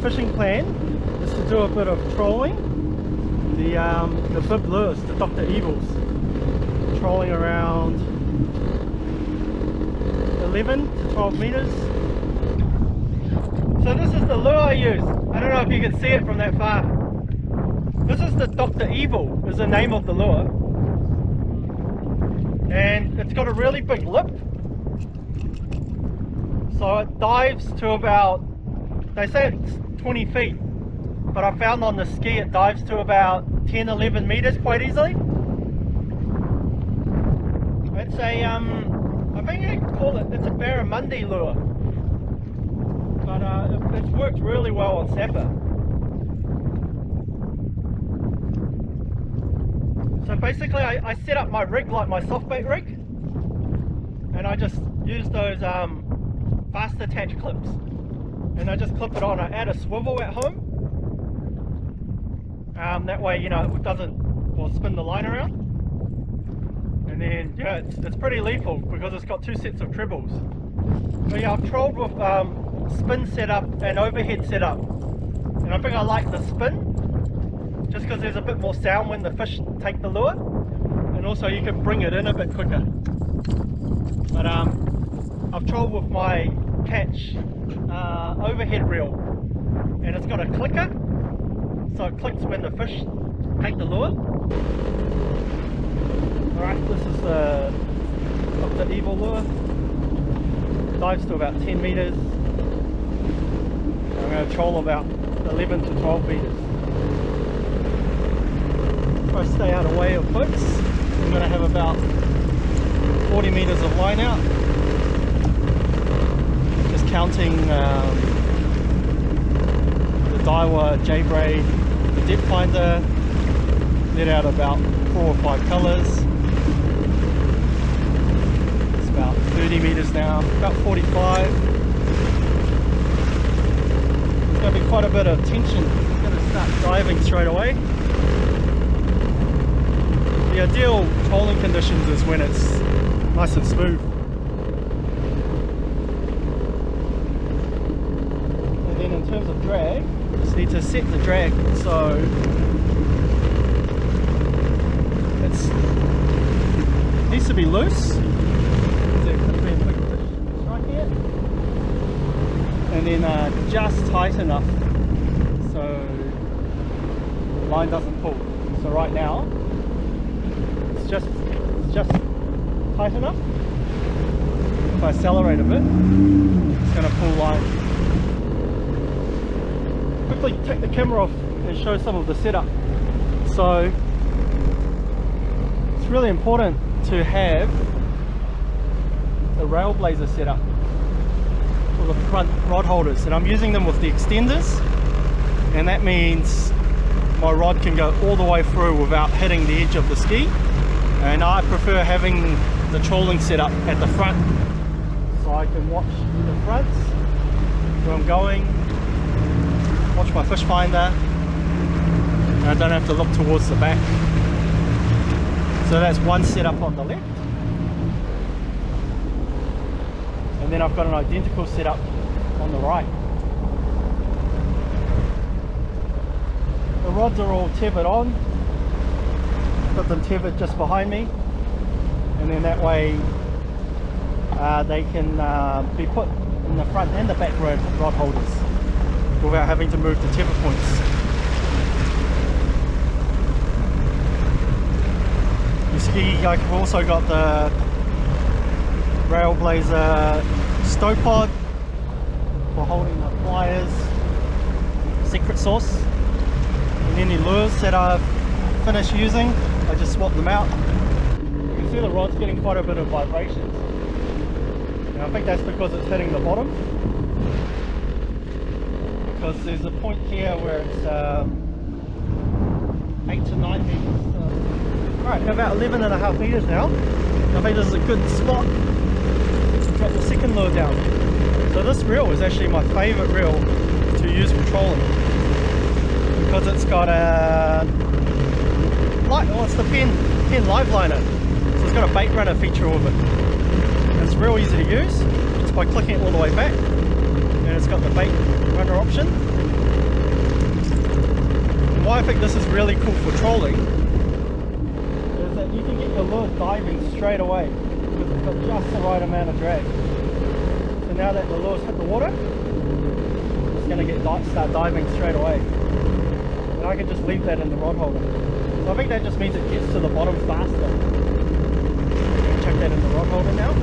fishing plan is to do a bit of trolling. The bib lures, the Dr. Evils, trolling around 11 to 12 meters. So this is the lure I use. I don't know if you can see it from that far. This is the Dr. Evil, is the name of the lure. And it's got a really big lip. So it dives to about, they say it's 20 feet. But I found on the ski it dives to about 10-11 meters quite easily. It's a, I think you can call it, it's a barramundi lure. But it's worked really well on snapper. So basically I set up my rig like my soft bait rig. And I just use those fast attach clips. And I just clip it on. I add a swivel at home. That way, you know, it doesn't spin the line around. And then, yeah, it's pretty lethal because it's got two sets of trebles. So yeah, I've trolled with spin setup and overhead setup. And I think I like the spin, just because there's a bit more sound when the fish take the lure. And also you can bring it in a bit quicker. But I've trolled with my Catch overhead reel. And it's got a clicker. So it clicks when the fish take the lure. Alright, this is the Dr. Evil lure. Dives to about 10 meters. I'm going to troll about 11 to 12 meters. If I stay out of way of hooks, I'm going to have about 40 meters of line out. Just counting the Daiwa J-braid, the depth finder, let out about 4 or 5 colours. It's about 30 meters now, about 45. There's going to be quite a bit of tension. It's going to start diving straight away. The ideal trolling conditions is when it's nice and smooth. And then in terms of drag, just need to set the drag so it needs to be loose. There could be a big fish right here. And then just tight enough so the line doesn't pull. So right now it's just tight enough. If I accelerate a bit, it's going to pull line. Quickly take the camera off and show some of the setup. So it's really important to have the rail blazer setup for the front rod holders, and I'm using them with the extenders, and that means my rod can go all the way through without hitting the edge of the ski. And I prefer having the trolling setup at the front, so I can watch the front where I'm going, watch my fish finder, and I don't have to look towards the back. So that's one setup on the left, and then I've got an identical setup on the right. The rods are all tethered on. Got them tethered just behind me, and then that way they can be put in the front and the back rod holders without having to move the tether points. You see, I've also got the Railblazer stow pod for holding the pliers, secret sauce, and any lures that I've finished using, I just swap them out. You can see the rod's getting quite a bit of vibrations. And I think that's because it's hitting the bottom. Because there's a point here where it's 8 to 9 meters. Alright, about 11.5 meters now. I think this is a good spot to drop the second lure down. So this reel is actually my favourite reel to use for trolling, because it's got a it's the Penn Liveliner, so it's got a bait runner feature with it. And it's real easy to use, just by clicking it all the way back, and it's got the bait runner option. think this is really cool for trolling is that you can get your lure diving straight away because it's got just the right amount of drag. So now that the lure's hit the water, it's going to start diving straight away. And I can just leave that in the rod holder. So I think that just means it gets to the bottom faster. Chuck that in the rod holder now.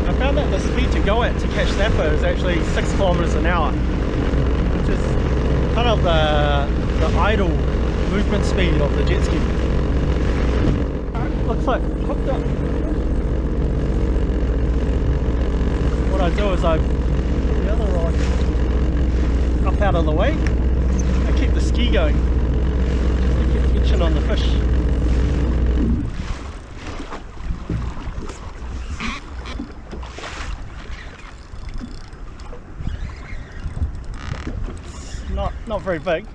I found that the speed to go at to catch snapper is actually 6 kilometers an hour, which is kind of the idle movement speed of the jet ski. Looks like hooked up. What I do is I put the other rod up out of the way. I keep the ski going just to get tension on the fish. Not very big.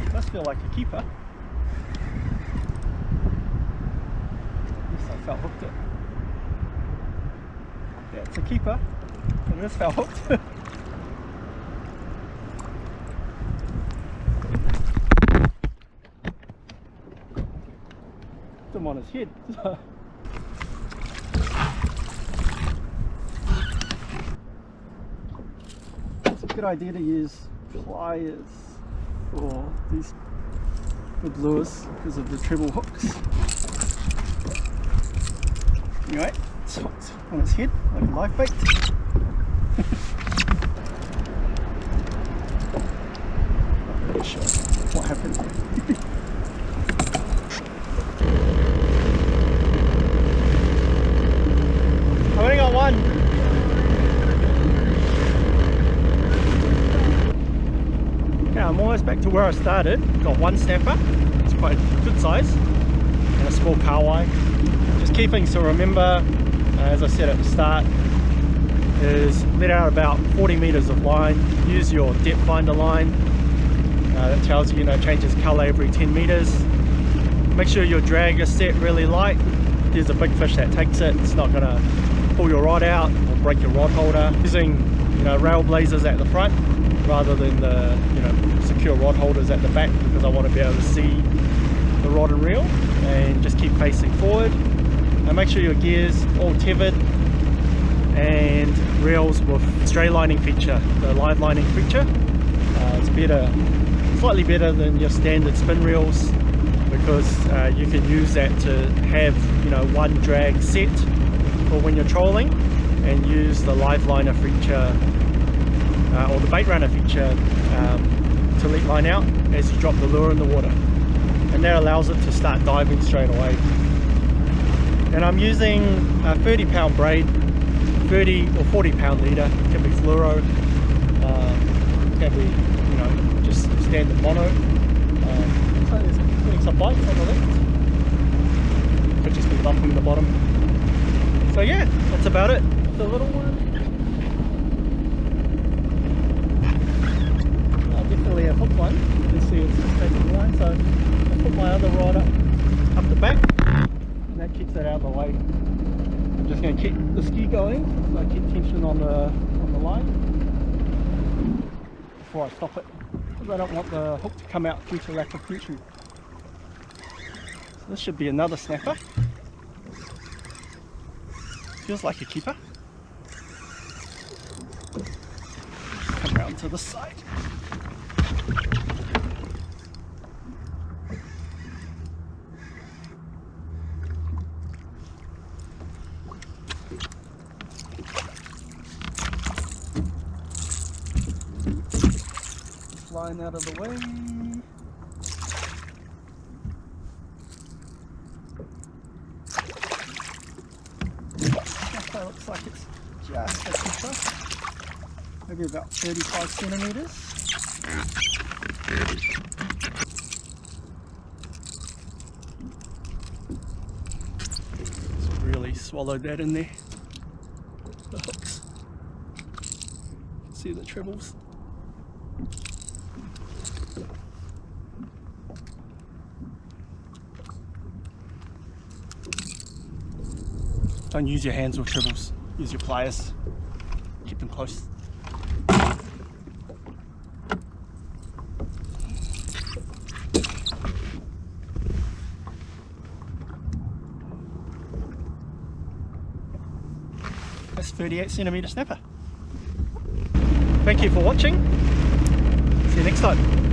It does feel like a keeper. Yes, I felt hooked it. Yeah, it's a keeper. And this felt hooked. Put him on his head. It's a good idea to use pliers for these good lures because of the treble hooks. Anyway, it's hooked on its head like a live bait. Not really sure what happened. I've only got one. I'm almost back to where I started. Got one snapper, it's quite good size, and a small kahawai. Just key things to remember, as I said at the start, is let out about 40 meters of line. Use your depth finder line. That tells you, changes color every 10 meters. Make sure your drag is set really light. If there's a big fish that takes it, it's not going to pull your rod out or break your rod holder. Using rail blazers at the front rather than the secure rod holders at the back, because I want to be able to see the rod and reel, and just keep facing forward. And make sure your gear's all tethered, and reels with stray lining feature, the live lining feature. It's better, slightly better than your standard spin reels, because you can use that to have one drag set for when you're trolling, and use the live liner feature or the bait runner feature to let line out as you drop the lure in the water, and that allows it to start diving straight away. And I'm using a 30-pound braid, 30 or 40-pound leader. It can be fluoro, it can be just standard mono. So there's getting some bites on the left, could just be bumping the bottom. So yeah, that's about it. The little one, a hook one. You can see it's just taking the line, so I put my other rod up the back, and that keeps that out of the way. I'm just going to keep the ski going, so I keep tension on the line before I stop it, because I don't want the hook to come out due to lack of tension. So this should be another snapper. Feels like a keeper. Come round to the side. Line out of the way. That looks like it's just a keeper, maybe about 35 centimeters. Just really swallowed that in there. The hooks. See the trebles. Don't use your hands with trebles, use your pliers, keep them close. That's 38cm snapper. Thank you for watching. See you next time.